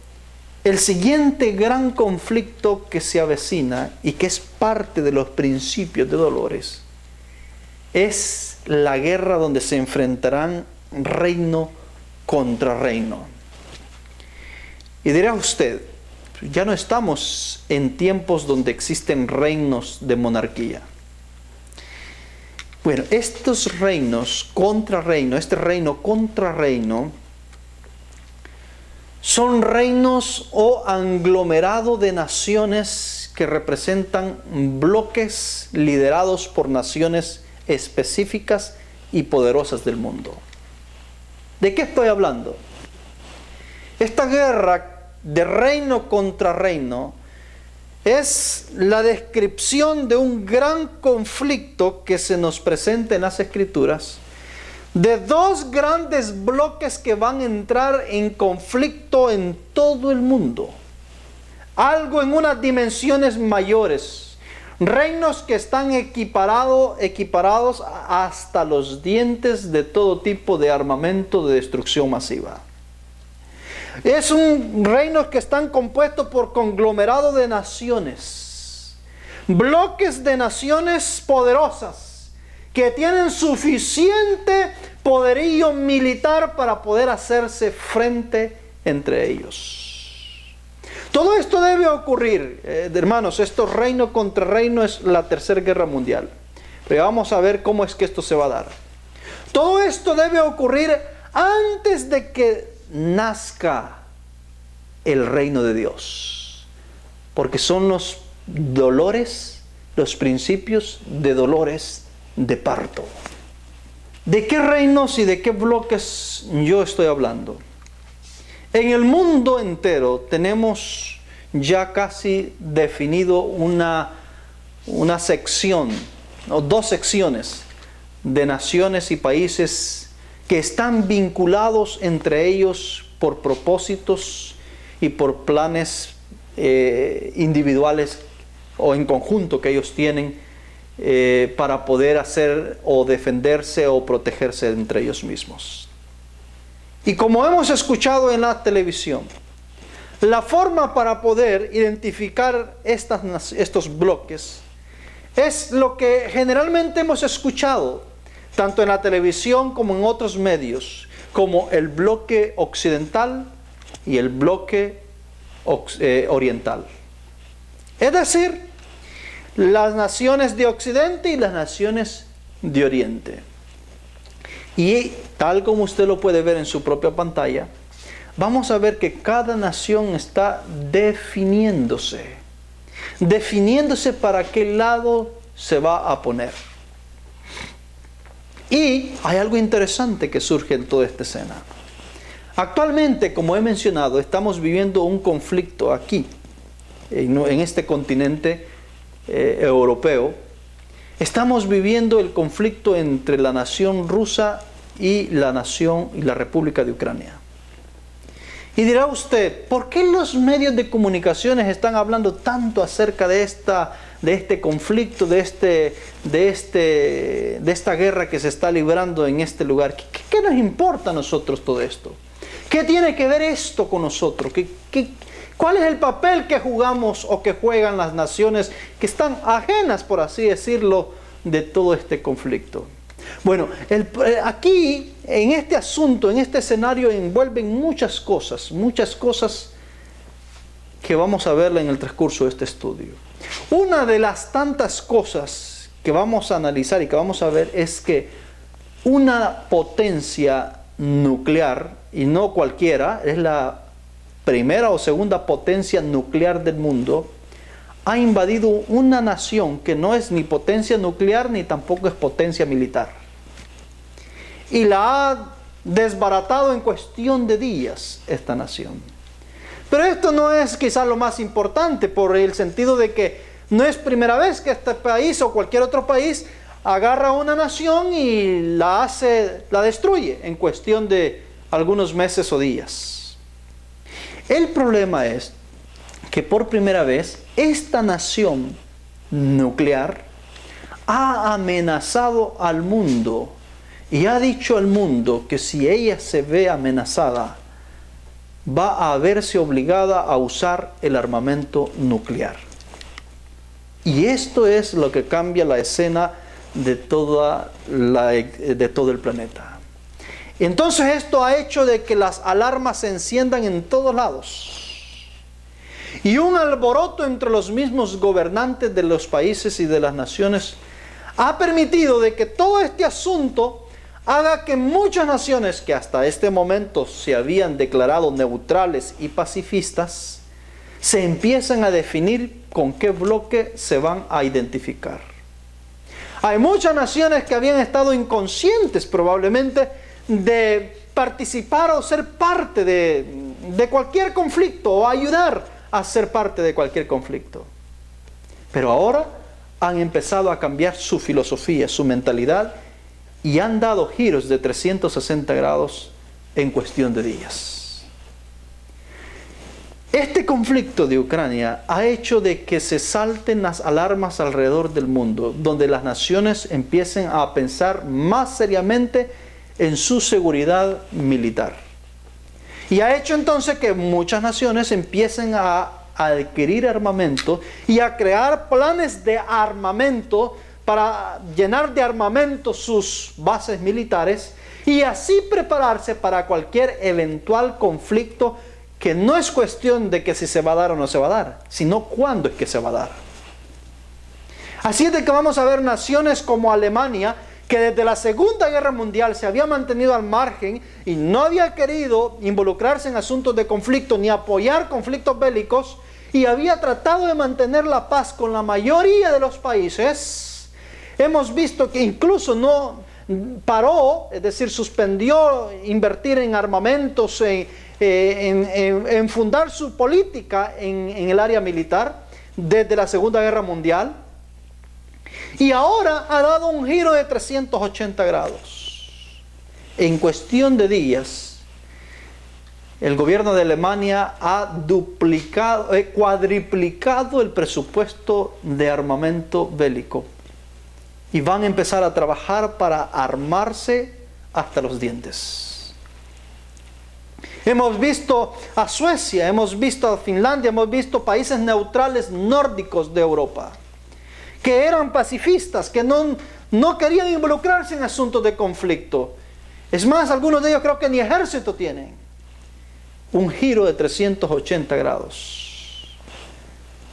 el siguiente gran conflicto que se avecina y que es parte de los principios de dolores es la guerra donde se enfrentarán reino contra reino. Y dirá usted, ya no estamos en tiempos donde existen reinos de monarquía. Bueno, estos reinos contra reino, este reino contra reino, son reinos o aglomerado de naciones que representan bloques liderados por naciones específicas y poderosas del mundo. ¿De qué estoy hablando? Esta guerra de reino contra reino es la descripción de un gran conflicto que se nos presenta en las Escrituras, de dos grandes bloques que van a entrar en conflicto en todo el mundo. Algo en unas dimensiones mayores, reinos que están equiparados hasta los dientes de todo tipo de armamento de destrucción masiva. Es un reino que están compuestos por conglomerado de naciones, bloques de naciones poderosas que tienen suficiente poderío militar para poder hacerse frente entre ellos. Todo esto debe ocurrir, hermanos. Esto reino contra reino es la Tercera Guerra Mundial. Pero vamos a ver cómo es que esto se va a dar. Todo esto debe ocurrir antes de que nazca el reino de Dios, porque son los dolores, los principios de dolores de parto. ¿De qué reinos y de qué bloques yo estoy hablando? En el mundo entero tenemos ya casi definido una sección, o dos secciones de naciones y países que están vinculados entre ellos por propósitos y por planes individuales o en conjunto que ellos tienen para poder hacer o defenderse o protegerse entre ellos mismos. Y como hemos escuchado en la televisión, la forma para poder identificar estos bloques es lo que generalmente hemos escuchado, tanto en la televisión como en otros medios, como el bloque occidental y el bloque oriental. Es decir, las naciones de Occidente y las naciones de Oriente. Y tal como usted lo puede ver en su propia pantalla, vamos a ver que cada nación está definiéndose para qué lado se va a poner. Y hay algo interesante que surge en toda esta escena. Actualmente, como he mencionado, estamos viviendo un conflicto aquí, en este continente europeo. Estamos viviendo el conflicto entre la nación rusa y la República de Ucrania. Y dirá usted, ¿por qué los medios de comunicaciones están hablando tanto acerca de este conflicto, de esta guerra que se está librando en este lugar? ¿Qué nos importa a nosotros todo esto? ¿Qué tiene que ver esto con nosotros? ¿Cuál es el papel que jugamos o que juegan las naciones que están ajenas, por así decirlo, de todo este conflicto? Bueno, aquí, en este asunto, en este escenario, envuelven muchas cosas que vamos a ver en el transcurso de este estudio. Una de las tantas cosas que vamos a analizar y que vamos a ver es que una potencia nuclear, y no cualquiera, es la primera o segunda potencia nuclear del mundo, ha invadido una nación que no es ni potencia nuclear ni tampoco es potencia militar. Y la ha desbaratado en cuestión de días esta nación. Pero esto no es quizás lo más importante, por el sentido de que no es primera vez que este país o cualquier otro país agarra a una nación y la destruye en cuestión de algunos meses o días. El problema es que por primera vez esta nación nuclear ha amenazado al mundo y ha dicho al mundo que si ella se ve amenazada, va a verse obligada a usar el armamento nuclear. Y esto es lo que cambia la escena de todo el planeta. Entonces esto ha hecho de que las alarmas se enciendan en todos lados. Y un alboroto entre los mismos gobernantes de los países y de las naciones ha permitido de que todo este asunto haga que muchas naciones que hasta este momento se habían declarado neutrales y pacifistas, se empiezan a definir con qué bloque se van a identificar. Hay muchas naciones que habían estado inconscientes probablemente de participar o ser parte de cualquier conflicto o ayudar a ser parte de cualquier conflicto. Pero ahora han empezado a cambiar su filosofía, su mentalidad, y han dado giros de 360 grados en cuestión de días. Este conflicto de Ucrania ha hecho de que se salten las alarmas alrededor del mundo, donde las naciones empiecen a pensar más seriamente en su seguridad militar. Y ha hecho entonces que muchas naciones empiecen a adquirir armamento y a crear planes de armamento para llenar de armamento sus bases militares y así prepararse para cualquier eventual conflicto, que no es cuestión de que si se va a dar o no se va a dar, sino cuándo es que se va a dar. Así es de que vamos a ver naciones como Alemania, que desde la Segunda Guerra Mundial se había mantenido al margen y no había querido involucrarse en asuntos de conflicto ni apoyar conflictos bélicos, y había tratado de mantener la paz con la mayoría de los países. Hemos visto que incluso no paró, es decir, suspendió invertir en armamentos, en fundar su política en el área militar desde la Segunda Guerra Mundial. Y ahora ha dado un giro de 380 grados. En cuestión de días, el gobierno de Alemania ha cuadriplicado el presupuesto de armamento bélico. Y van a empezar a trabajar para armarse hasta los dientes. Hemos visto a Suecia, hemos visto a Finlandia, hemos visto países neutrales nórdicos de Europa, que eran pacifistas, que no querían involucrarse en asuntos de conflicto. Es más, algunos de ellos creo que ni ejército tienen. Un giro de 380 grados.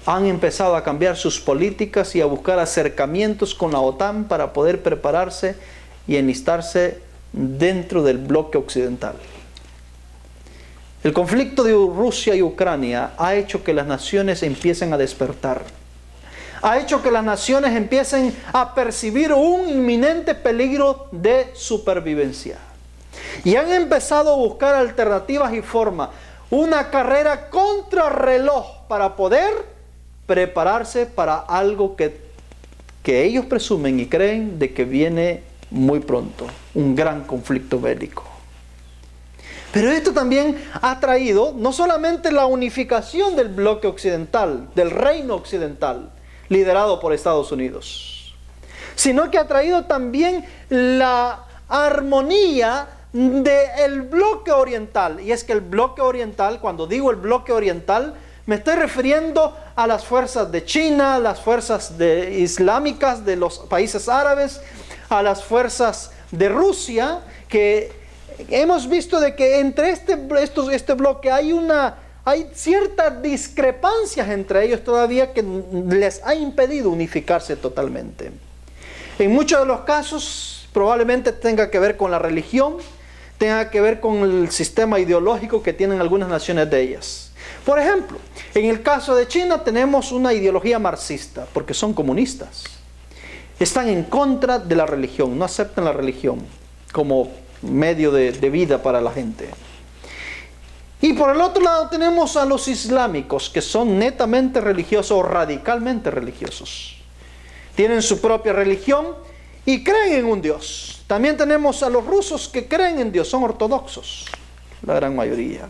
Han empezado a cambiar sus políticas y a buscar acercamientos con la OTAN para poder prepararse y enlistarse dentro del bloque occidental. El conflicto de Rusia y Ucrania ha hecho que las naciones empiecen a despertar. Ha hecho que las naciones empiecen a percibir un inminente peligro de supervivencia. Y han empezado a buscar alternativas y formas. Una carrera contrarreloj para poder prepararse para algo que ellos presumen y creen de que viene muy pronto. Un gran conflicto bélico. Pero esto también ha traído no solamente la unificación del bloque occidental, del reino occidental, liderado por Estados Unidos, sino que ha traído también la armonía del bloque oriental. Y es que el bloque oriental, cuando digo el bloque oriental, me estoy refiriendo a las fuerzas de China, las fuerzas islámicas de los países árabes, a las fuerzas de Rusia, que hemos visto de que entre este bloque hay ciertas discrepancias entre ellos todavía que les ha impedido unificarse totalmente. En muchos de los casos probablemente tenga que ver con la religión, tenga que ver con el sistema ideológico que tienen algunas naciones de ellas. Por ejemplo, en el caso de China tenemos una ideología marxista, porque son comunistas. Están en contra de la religión, no aceptan la religión como medio de vida para la gente. Y por el otro lado tenemos a los islámicos, que son netamente religiosos o radicalmente religiosos. Tienen su propia religión y creen en un Dios. También tenemos a los rusos que creen en Dios, son ortodoxos, la gran mayoría.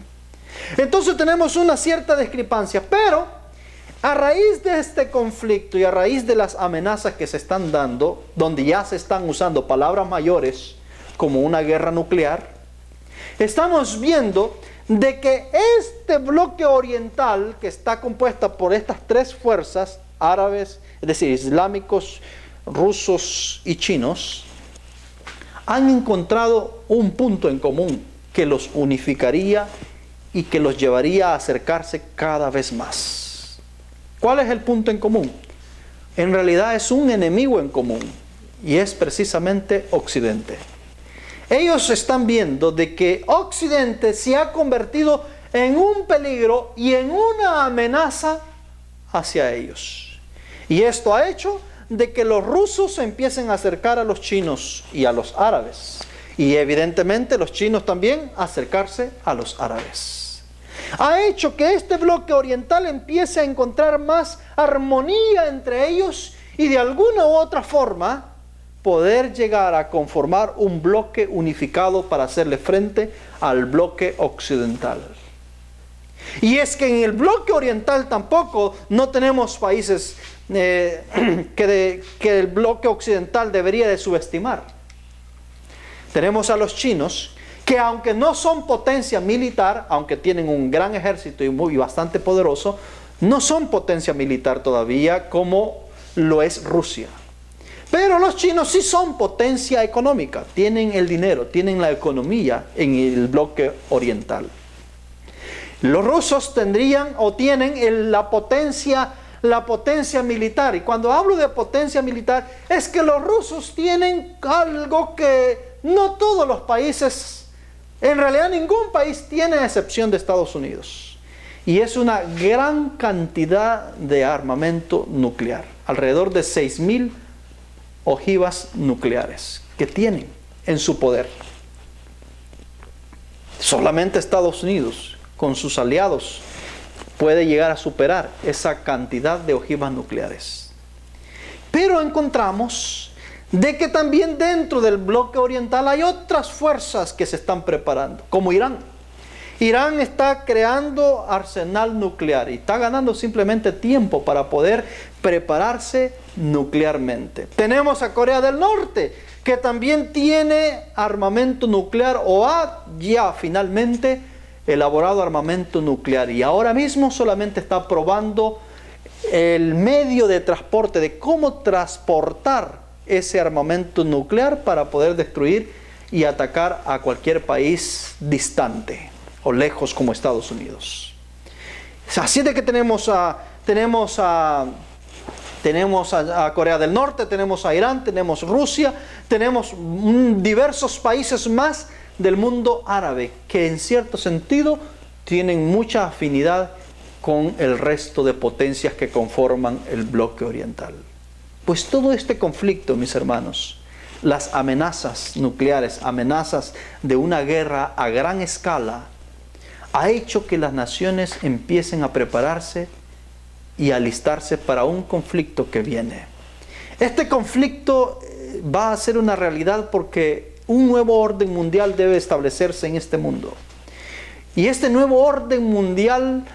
Entonces tenemos una cierta discrepancia, pero a raíz de este conflicto y a raíz de las amenazas que se están dando, donde ya se están usando palabras mayores como una guerra nuclear, estamos viendo de que este bloque oriental, que está compuesta por estas tres fuerzas árabes, es decir, islámicos, rusos y chinos, han encontrado un punto en común que los unificaría y que los llevaría a acercarse cada vez más. ¿Cuál es el punto en común? En realidad es un enemigo en común, y es precisamente Occidente. Ellos están viendo de que Occidente se ha convertido en un peligro y en una amenaza hacia ellos. Y esto ha hecho de que los rusos se empiecen a acercar a los chinos y a los árabes. Y evidentemente los chinos también acercarse a los árabes. ha hecho que este bloque oriental empiece a encontrar más armonía entre ellos y de alguna u otra forma poder llegar a conformar un bloque unificado para hacerle frente al bloque occidental. Y es que en el bloque oriental tampoco no tenemos países que el bloque occidental debería de subestimar. Tenemos a los chinos, que aunque no son potencia militar, aunque tienen un gran ejército y bastante poderoso, no son potencia militar todavía como lo es Rusia. Pero los chinos sí son potencia económica, tienen el dinero, tienen la economía en el bloque oriental. Los rusos tendrían o tienen la potencia militar. Y cuando hablo de potencia militar, es que los rusos tienen algo que no todos los países, en realidad ningún país tiene, a excepción de Estados Unidos. Y es una gran cantidad de armamento nuclear. Alrededor de 6,000 ojivas nucleares que tienen en su poder. Solamente Estados Unidos, con sus aliados, puede llegar a superar esa cantidad de ojivas nucleares. Pero encontramos de que también dentro del bloque oriental hay otras fuerzas que se están preparando, como Irán. Irán está creando arsenal nuclear y está ganando simplemente tiempo para poder prepararse nuclearmente. Tenemos a Corea del Norte, que también tiene armamento nuclear o ha ya finalmente elaborado armamento nuclear y ahora mismo solamente está probando el medio de transporte, de cómo transportar ese armamento nuclear para poder destruir y atacar a cualquier país distante o lejos como Estados Unidos. Así de que tenemos a Corea del Norte, tenemos a Irán, tenemos Rusia, tenemos diversos países más del mundo árabe que en cierto sentido tienen mucha afinidad con el resto de potencias que conforman el bloque oriental. Pues todo este conflicto, mis hermanos, las amenazas nucleares, amenazas de una guerra a gran escala, ha hecho que las naciones empiecen a prepararse y alistarse para un conflicto que viene. Este conflicto va a ser una realidad porque un nuevo orden mundial debe establecerse en este mundo. Y este nuevo orden mundial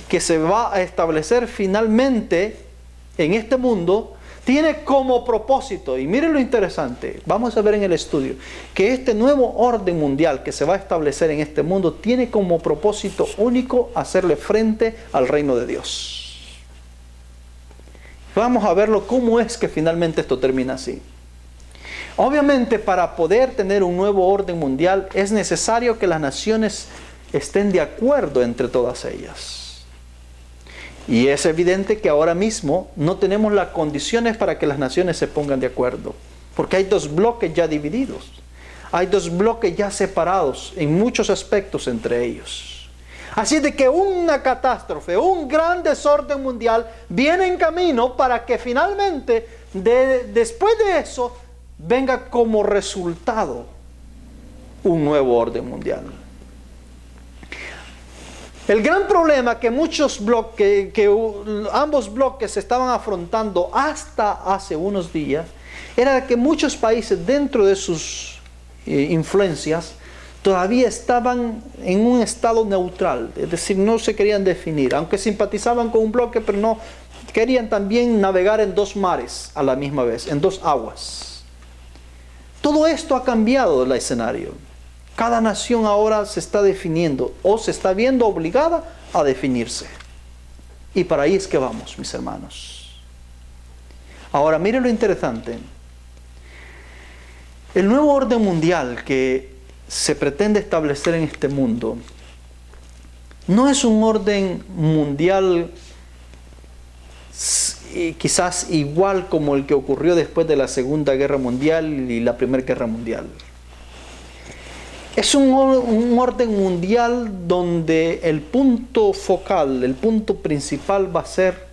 que se va a establecer finalmente en este mundo tiene como propósito, y miren lo interesante, vamos a ver en el estudio, que este nuevo orden mundial que se va a establecer en este mundo tiene como propósito único hacerle frente al reino de Dios. Vamos a verlo cómo es que finalmente esto termina así. Obviamente, para poder tener un nuevo orden mundial es necesario que las naciones estén de acuerdo entre todas ellas. Y es evidente que ahora mismo no tenemos las condiciones para que las naciones se pongan de acuerdo, porque hay dos bloques ya divididos, hay dos bloques ya separados en muchos aspectos entre ellos. Así de que una catástrofe, un gran desorden mundial viene en camino para que finalmente, después de eso, venga como resultado un nuevo orden mundial. El gran problema que ambos bloques estaban afrontando hasta hace unos días era que muchos países dentro de sus influencias todavía estaban en un estado neutral, es decir, no se querían definir, aunque simpatizaban con un bloque, pero no querían también navegar en dos mares a la misma vez, en dos aguas. Todo esto ha cambiado el escenario. Cada nación ahora se está definiendo o se está viendo obligada a definirse. Y para ahí es que vamos, mis hermanos. Ahora, miren lo interesante. El nuevo orden mundial que se pretende establecer en este mundo no es un orden mundial quizás igual como el que ocurrió después de la Segunda Guerra Mundial y la Primera Guerra Mundial. Es un orden mundial donde el punto focal, el punto principal va a ser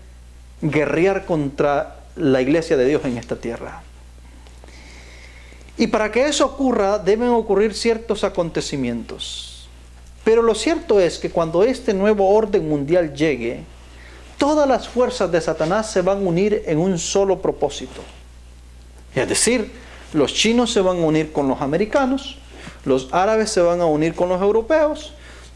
guerrear contra la iglesia de Dios en esta tierra. Y para que eso ocurra, deben ocurrir ciertos acontecimientos. Pero lo cierto es que cuando este nuevo orden mundial llegue, todas las fuerzas de Satanás se van a unir en un solo propósito. Es decir, los chinos se van a unir con los americanos, los árabes se van a unir con los europeos,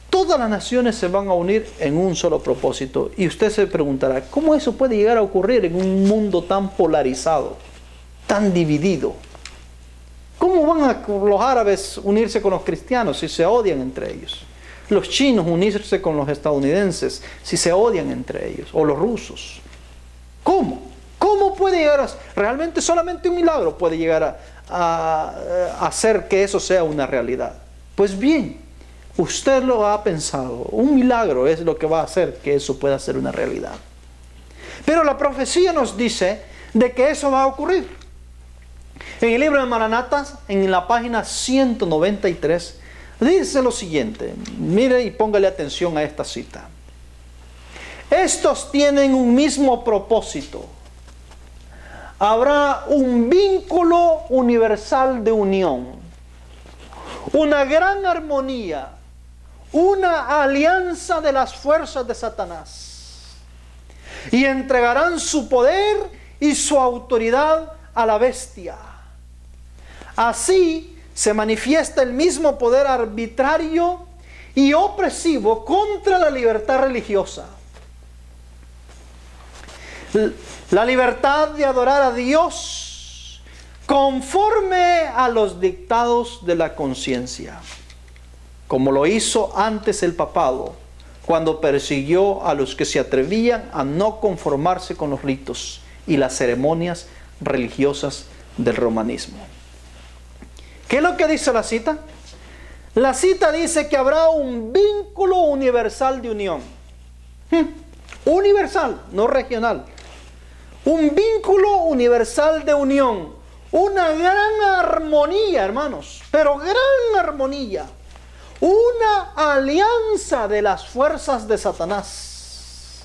todas las naciones se van a unir en un solo propósito. Y usted se preguntará, ¿cómo eso puede llegar a ocurrir en un mundo tan polarizado, tan dividido? ¿Cómo van los árabes unirse con los cristianos si se odian entre ellos? Los chinos unirse con los estadounidenses si se odian entre ellos, o los rusos. ¿Cómo? ¿Cómo puede llegar a... Realmente solamente un milagro puede llegar a hacer que eso sea una realidad? Pues bien, usted lo ha pensado. Un milagro es lo que va a hacer que eso pueda ser una realidad. Pero la profecía nos dice de que eso va a ocurrir. En el libro de Maranatas, en la página 193, dice lo siguiente. Mire y póngale atención a esta cita. Estos tienen un mismo propósito. Habrá un vínculo universal de unión, una gran armonía, una alianza de las fuerzas de Satanás, y entregarán su poder y su autoridad a la bestia. Así se manifiesta el mismo poder arbitrario y opresivo contra la libertad religiosa. La libertad de adorar a Dios conforme a los dictados de la conciencia, como lo hizo antes el papado, cuando persiguió a los que se atrevían a no conformarse con los ritos y las ceremonias religiosas del romanismo. ¿Qué es lo que dice la cita? La cita dice que habrá un vínculo universal de unión. Universal, no regional. Un vínculo universal de unión. Una gran armonía, hermanos. Pero gran armonía. Una alianza de las fuerzas de Satanás.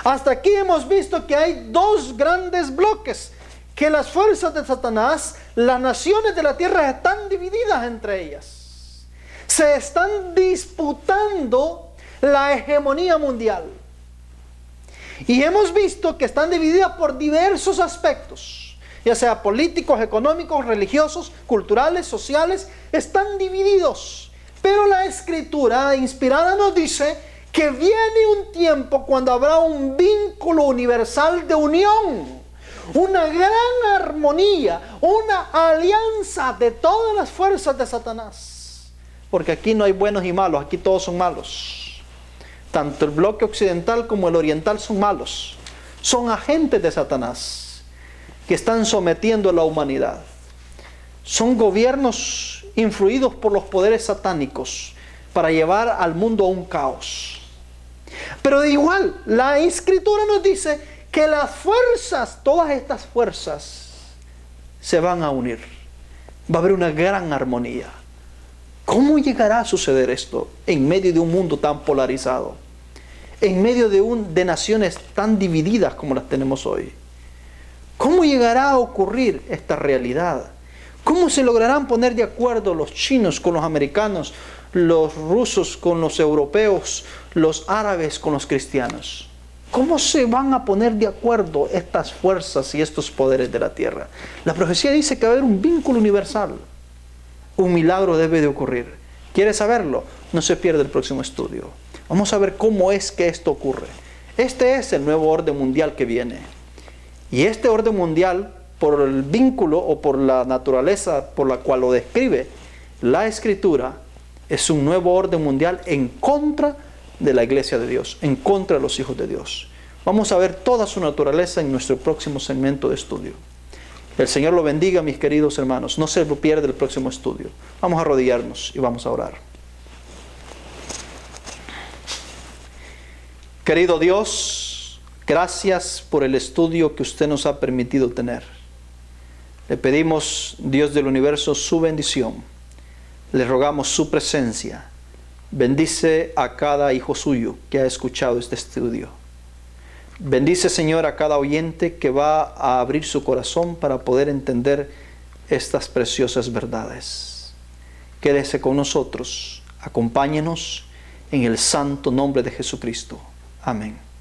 Hasta aquí hemos visto que hay dos grandes bloques. Que las fuerzas de Satanás, las naciones de la tierra están divididas entre ellas. Se están disputando la hegemonía mundial. Y hemos visto que están divididas por diversos aspectos, ya sea políticos, económicos, religiosos, culturales, sociales, están divididos. Pero la Escritura inspirada nos dice que viene un tiempo cuando habrá un vínculo universal de unión. Una gran armonía, una alianza de todas las fuerzas de Satanás. Porque aquí no hay buenos y malos, aquí todos son malos. Tanto el bloque occidental como el oriental son malos. Son agentes de Satanás que están sometiendo a la humanidad. Son gobiernos influidos por los poderes satánicos para llevar al mundo a un caos. Pero de igual, la Escritura nos dice que las fuerzas, todas estas fuerzas, se van a unir. Va a haber una gran armonía. ¿Cómo llegará a suceder esto en medio de un mundo tan polarizado? En medio de naciones tan divididas como las tenemos hoy. ¿Cómo llegará a ocurrir esta realidad? ¿Cómo se lograrán poner de acuerdo los chinos con los americanos, los rusos con los europeos, los árabes con los cristianos? ¿Cómo se van a poner de acuerdo estas fuerzas y estos poderes de la tierra? La profecía dice que va a haber un vínculo universal. Un milagro debe de ocurrir. ¿Quiere saberlo? No se pierda el próximo estudio. Vamos a ver cómo es que esto ocurre. Este es el nuevo orden mundial que viene. Y este orden mundial, por el vínculo o por la naturaleza por la cual lo describe la Escritura, es un nuevo orden mundial en contra de la iglesia de Dios, en contra de los hijos de Dios. Vamos a ver toda su naturaleza en nuestro próximo segmento de estudio. El Señor lo bendiga, mis queridos hermanos. No se lo pierda el próximo estudio. Vamos a arrodillarnos y vamos a orar. Querido Dios, gracias por el estudio que usted nos ha permitido tener. Le pedimos, Dios del universo, su bendición. Le rogamos su presencia. Bendice a cada hijo suyo que ha escuchado este estudio. Bendice, Señor, a cada oyente que va a abrir su corazón para poder entender estas preciosas verdades. Quédese con nosotros Acompáñenos en el santo nombre de Jesucristo. Amén.